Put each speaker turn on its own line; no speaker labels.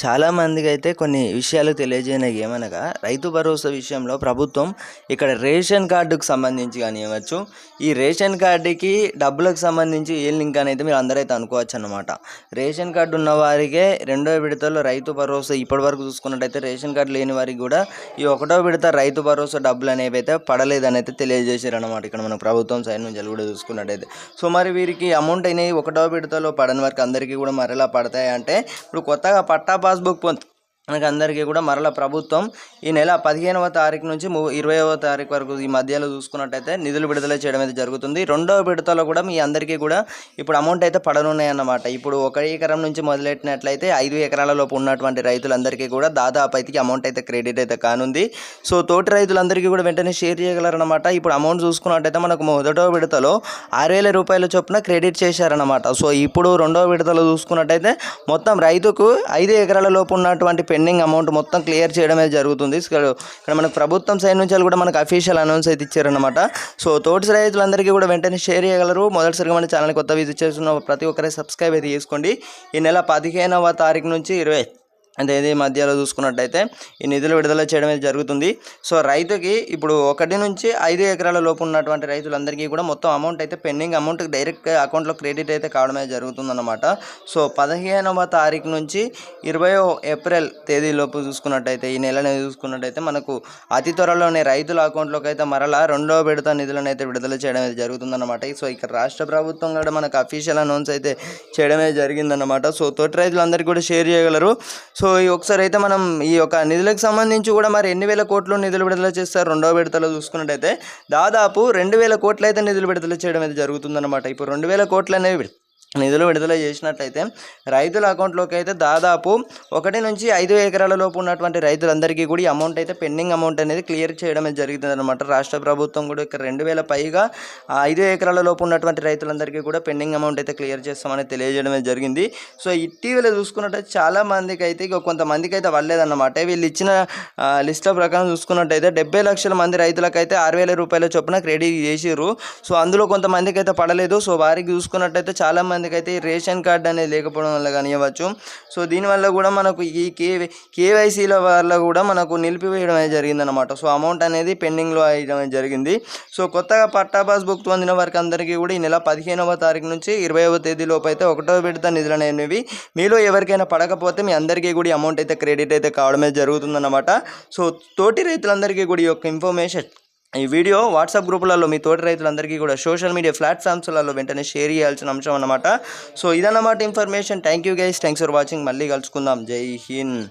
చాలా మందికైతే కొన్ని విషయాలు తెలియజేయనివి ఏమనగా రైతు భరోసా విషయంలో ప్రభుత్వం ఇక్కడ రేషన్ కార్డుకు సంబంధించి కానివ్వచ్చు, ఈ రేషన్ కార్డుకి డబ్బులకు సంబంధించి ఏ లింక్ అనేది మీరు అందరైతే అనుకోవచ్చు అన్నమాట. రేషన్ కార్డు ఉన్న వారికే రెండో విడతలో రైతు భరోసా ఇప్పటివరకు చూసుకున్నట్టయితే రేషన్ కార్డు లేని వారికి కూడా ఈ ఒకటో విడత రైతు భరోసా డబ్బులు అనేవి అయితే పడలేదని అయితే తెలియజేశారు అన్నమాట. ఇక్కడ మన ప్రభుత్వం సైడ్ నుంచి కూడా చూసుకున్నట్టయితే మరి వీరికి అమౌంట్ అయినాయి ఒకటో విడతలో పడని వారికి అందరికీ కూడా మరలా పడతాయి అంటే ఇప్పుడు కొత్తగా పట్టా పాస్బుక్ మనకు అందరికీ కూడా మరలా ప్రభుత్వం ఈ నెల 15వ తారీఖు నుంచి 20వ తారీఖు వరకు ఈ మధ్యలో చూసుకున్నట్టయితే నిధులు విడుదల చేయడం అయితే జరుగుతుంది. రెండవ విడతలో కూడా మీ అందరికీ కూడా ఇప్పుడు అమౌంట్ అయితే పడనున్నాయన్నమాట. ఇప్పుడు 1 ఎకరం నుంచి మొదలెట్టినట్లయితే 5 ఎకరాల లోపు ఉన్నటువంటి రైతులందరికీ కూడా దాదాపు అయితే అమౌంట్ అయితే క్రెడిట్ అయితే కానుంది. సో తోటి రైతులందరికీ కూడా వెంటనే షేర్ చేయగలరన్నమాట. ఇప్పుడు అమౌంట్ చూసుకున్నట్టయితే మనకు మొదటో విడతలో 6,000 రూపాయల చొప్పున క్రెడిట్ చేశారన్నమాట. సో ఇప్పుడు రెండవ విడతలో చూసుకున్నట్టయితే మొత్తం రైతుకు 5 ఎకరాల లోపు ఉన్నటువంటి పెండింగ్ అమౌంట్ మొత్తం క్లియర్ చేయడం అయితే జరుగుతుంది. ఇక్కడ మనకు ప్రభుత్వం సైడ్ నుంచి కూడా మనకు అఫీషియల్ అనౌన్స్ అయితే ఇచ్చారన్నమాట. సో తోటి రైతులందరికీ కూడా వెంటనే షేర్ చేయగలరు. మొదటిసారిగా మన ఛానల్ కొత్త విజిట్ చేస్తున్న ప్రతి ఒక్కరే సబ్స్క్రైబ్ అయితే చేసుకోండి. ఈ నెల 15వ తారీఖు నుంచి 20 తేదీ మధ్యలో చూసుకున్నట్టయితే ఈ నిధులు విడుదల చేయడం జరుగుతుంది. సో రైతుకి ఇప్పుడు 1 నుంచి 5 ఎకరాల లోపు ఉన్నటువంటి రైతులందరికీ కూడా మొత్తం అమౌంట్ అయితే పెండింగ్ అమౌంట్ డైరెక్ట్ అకౌంట్లో క్రెడిట్ అయితే కావడమే జరుగుతుందన్నమాట. సో 15వ తారీఖు నుంచి 20 ఏప్రిల్ తేదీలోపు చూసుకున్నట్టయితే ఈ నెలని చూసుకున్నట్టయితే మనకు అతి త్వరలోనే రైతుల అకౌంట్లోకి అయితే మరలా రెండో విడత నిధులను అయితే విడుదల చేయడం అయితే జరుగుతుందన్నమాట. సో ఇక్కడ రాష్ట్ర ప్రభుత్వం కూడా మనకు అఫీషియల్ అనౌన్స్ అయితే చేయడమే జరిగిందన్నమాట. సో తోటి రైతులందరికీ కూడా షేర్ చేయగలరు. సో ఒకసారి అయితే మనం ఈ యొక్క నిధులకు సంబంధించి కూడా మరి ఎన్ని వేల కోట్లు నిధులు విడుదల చేస్తారు రెండవ విడతలో చూసుకున్నట్టయితే దాదాపు 2,000 కోట్లు అయితే నిధులు విడుదల చేయడం అయితే జరుగుతుందన్నమాట. ఇప్పుడు 2,000 కోట్లు అనేవి నిధులు విడుదల చేసినట్టయితే రైతుల అకౌంట్లోకి అయితే దాదాపు 1 నుంచి 5 ఎకరాల లోపు ఉన్నటువంటి రైతులందరికీ కూడా ఈ అమౌంట్ అయితే పెండింగ్ అమౌంట్ అనేది క్లియర్ చేయడం జరిగింది అనమాట. రాష్ట్ర ప్రభుత్వం కూడా ఇక్కడ 2,000 పైగా 5 ఎకరాల లోపు ఉన్నటువంటి రైతులందరికీ కూడా పెండింగ్ అమౌంట్ అయితే క్లియర్ చేస్తామని తెలియజేయడం జరిగింది. సో ఇటీవల చూసుకున్నట్టయితే చాలా మందికి అయితే కొంతమందికి అయితే వల్లేదన్నమాట. వీళ్ళు ఇచ్చిన లిస్టుల ప్రకారం చూసుకున్నట్టయితే 70 లక్షల మంది రైతులకైతే 6,000 రూపాయల చొప్పున క్రెడిట్ చేసిర్రు. సో అందులో కొంతమందికి అయితే పడలేదు. సో వారికి చూసుకున్నట్టయితే చాలా మంది అయితే రేషన్ కార్డు అనేది లేకపోవడం వల్ల కానివ్వచ్చు. సో దీనివల్ల కూడా మనకు ఈ కేవైసీల వల్ల కూడా మనకు నిలిపివేయడం అనేది జరిగిందనమాట. సో అమౌంట్ అనేది పెండింగ్లో వేయడం జరిగింది. సో కొత్తగా పట్టా పాస్బుక్ పొందిన వారికి అందరికీ కూడా ఈ నెల 15వ తారీఖు నుంచి 20వ తేదీలోపు అయితే ఒకటో విడత నిధులు అనేవి మీలో ఎవరికైనా పడకపోతే మీ అందరికీ కూడా అమౌంట్ అయితే క్రెడిట్ అయితే కావడమే జరుగుతుందన్నమాట. సో తోటి రైతులందరికీ కూడా ఈ యొక్క ఇన్ఫర్మేషన్ ఈ వీడియో వాట్సాప్ గ్రూపులలో మీ తోటి రైతులందరికీ కూడా సోషల్ మీడియా ప్లాట్ఫామ్స్లలో వెంటనే షేర్ చేయాల్సిన అంశం అన్నమాట. సో ఇదన్నమాట information. Thank you guys, thanks for watching. మళ్ళీ కలుసుకుందాం. జై హింద్.